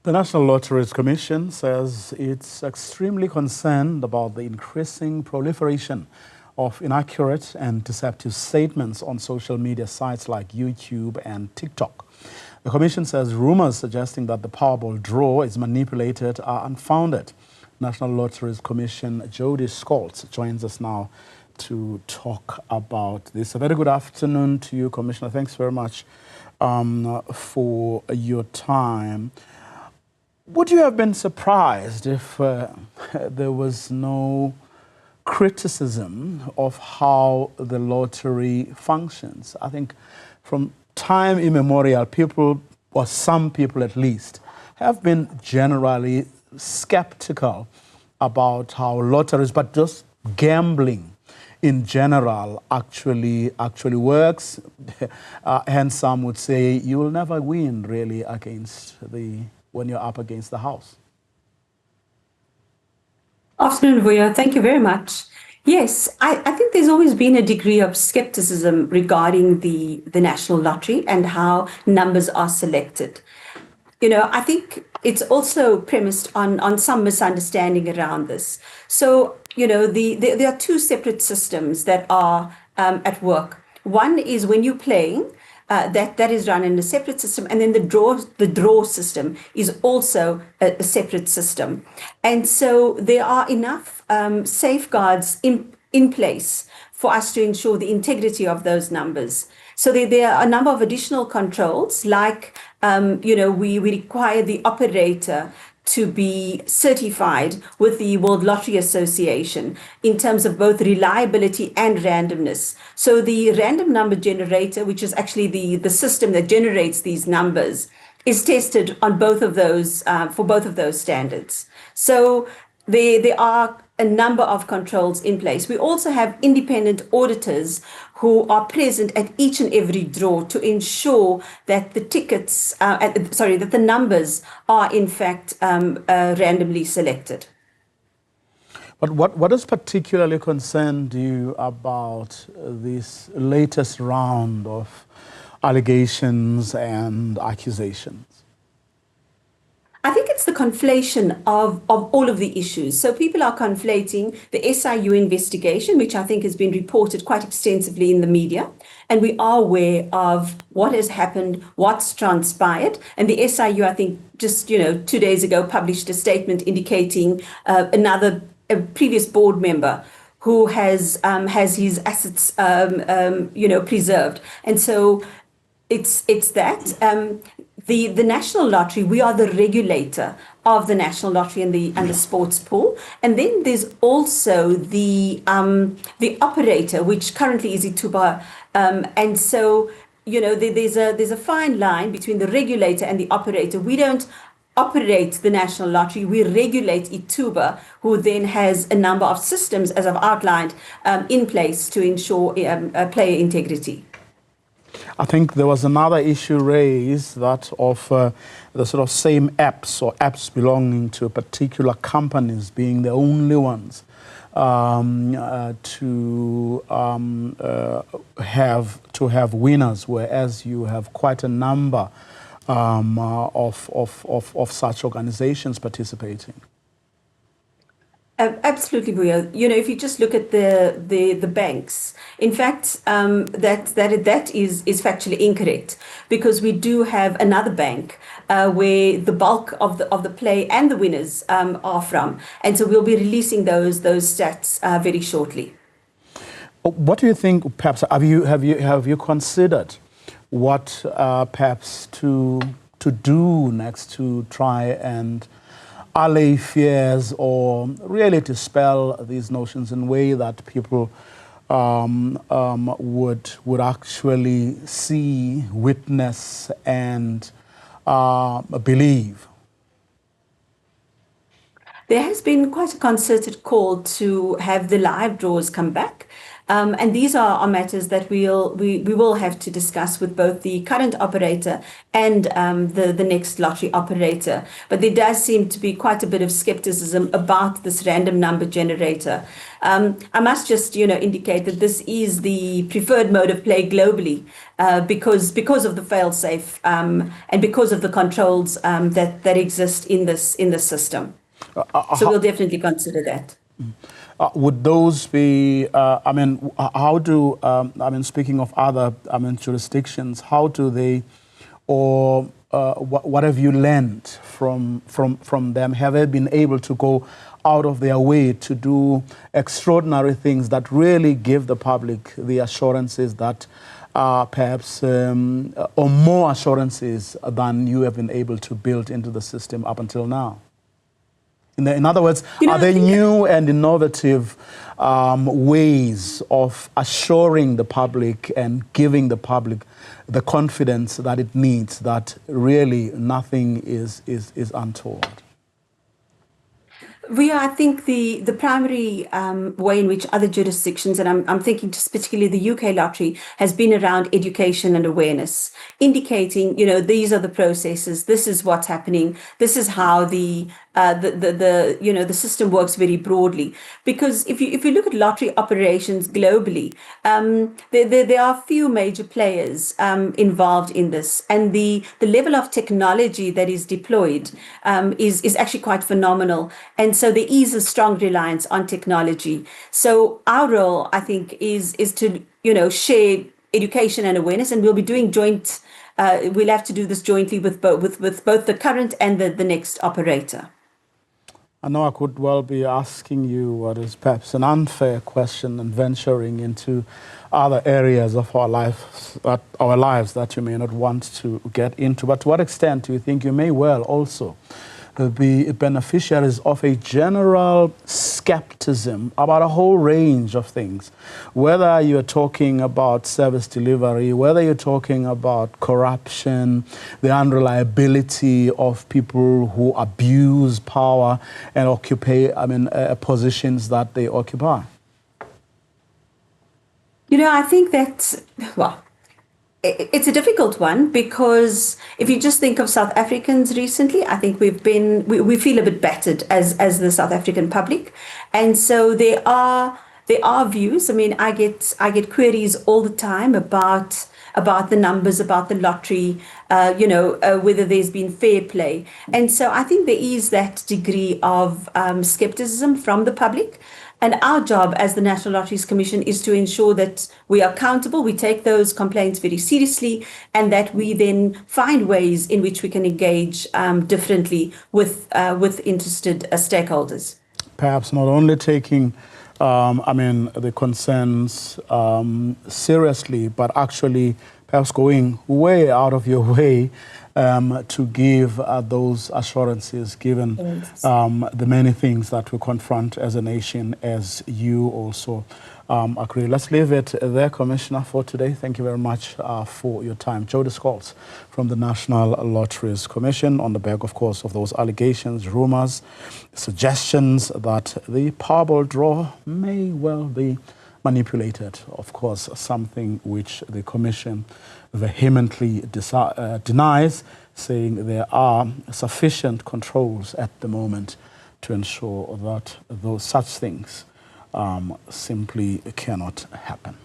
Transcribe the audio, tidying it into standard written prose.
The National Lotteries Commission says it's extremely concerned about the increasing proliferation of inaccurate and deceptive statements on social media sites like YouTube and TikTok. The Commission says rumors suggesting that the Powerball draw is manipulated are unfounded. National Lotteries Commission Jodi Scholtz joins us now to talk about this. A very good afternoon to you, Commissioner. Thanks very much for your time. Would you have been surprised if there was no criticism of how the lottery functions? I think from time immemorial, people, or some people at least, have been generally skeptical about how lotteries, but just gambling in general actually works. Hence, some would say you will never win really when you're up against the house. Afternoon, Vuyo. Thank you very much. Yes, I think there's always been a degree of skepticism regarding the National Lottery and how numbers are selected. You know, I think it's also premised on some misunderstanding around this. So, you know, there are two separate systems that are at work. One is when you're playing, that is run in a separate system, and then the draw system is also a separate system. And so there are enough safeguards in place for us to ensure the integrity of those numbers. So there are a number of additional controls, like you know, we require the operator to be certified with the World Lottery Association in terms of both reliability and randomness. So the random number generator, which is actually the system that generates these numbers, is tested on both of those, for both of those standards. So there are a number of controls in place. We also have independent auditors who are present at each and every draw to ensure that the tickets, that the numbers are in fact randomly selected. But what has particularly concerned you about this latest round of allegations and accusations? I think it's the conflation of all of the issues. So people are conflating the SIU investigation, which I think has been reported quite extensively in the media. And we are aware of what has happened, what's transpired. And the SIU, I think, just 2 days ago, published a statement indicating a previous board member who has his assets, preserved. And so it's that. The National Lottery, we are the regulator of the National Lottery and the sports pool. And then there's also the operator, which currently is Ituba. And so, there's a fine line between the regulator and the operator. We don't operate the National Lottery, we regulate Ituba, who then has a number of systems, as I've outlined, in place to ensure player integrity. I think there was another issue raised, that of the sort of same apps or apps belonging to particular companies being the only ones to have winners, whereas you have quite a number of such organizations participating. Absolutely, Vuyo. If you just look at the banks, in fact, that is factually incorrect, because we do have another bank where the bulk of the play and the winners are from, and so we'll be releasing those stats very shortly. What do you think? Perhaps have you considered what perhaps to do next to try and allay fears, or really dispel these notions in a way that people would actually see, witness, and believe? There has been quite a concerted call to have the live draws come back. And these are matters that we will have to discuss with both the current operator and the next lottery operator. But there does seem to be quite a bit of skepticism about this random number generator. I must just, indicate that this is the preferred mode of play globally, because of the fail-safe and because of the controls that exist in this system. So we'll definitely consider that. Would those be? How do? Speaking of other, jurisdictions, how do they, or what have you learned from them? Have they been able to go out of their way to do extraordinary things that really give the public the assurances that perhaps, or more assurances than you have been able to build into the system up until now? In other words, are there new and innovative ways of assuring the public and giving the public the confidence that it needs, that really nothing is untoward? I think the primary way in which other jurisdictions, and I'm thinking just particularly the UK lottery, has been around education and awareness, indicating, these are the processes, this is what's happening, this is how the system works very broadly. Because if you look at lottery operations globally, there are few major players involved in this, and the level of technology that is deployed is actually quite phenomenal. And so there is a strong reliance on technology. So our role, I think, is to share education and awareness, and we'll be doing joint. We'll have to do this jointly with both the current and the next operator. I know I could well be asking you what is perhaps an unfair question and venturing into other areas of our lives that you may not want to get into. But to what extent do you think you may well also be beneficiaries of a general skepticism about a whole range of things, whether you're talking about service delivery, whether you're talking about corruption, the unreliability of people who abuse power and occupy, positions that they occupy? I think that, it's a difficult one, because if you just think of South Africans recently, I think we feel a bit battered as the South African public. And so there are views. I get queries all the time about the numbers, about the lottery, whether there's been fair play. And so I think there is that degree of skepticism from the public. And our job as the National Lotteries Commission is to ensure that we are accountable, we take those complaints very seriously, and that we then find ways in which we can engage differently with interested stakeholders. Perhaps not only taking the concerns seriously, but actually perhaps going way out of your way to give those assurances, given the many things that we confront as a nation, as you also agree. Let's leave it there, Commissioner, for today. Thank you very much for your time. Jodi Scholtz from the National Lotteries Commission, on the back, of course, of those allegations, rumors, suggestions that the Powerball draw may well be manipulated. Of course, something which the Commission vehemently denies, saying there are sufficient controls at the moment to ensure that such things simply cannot happen.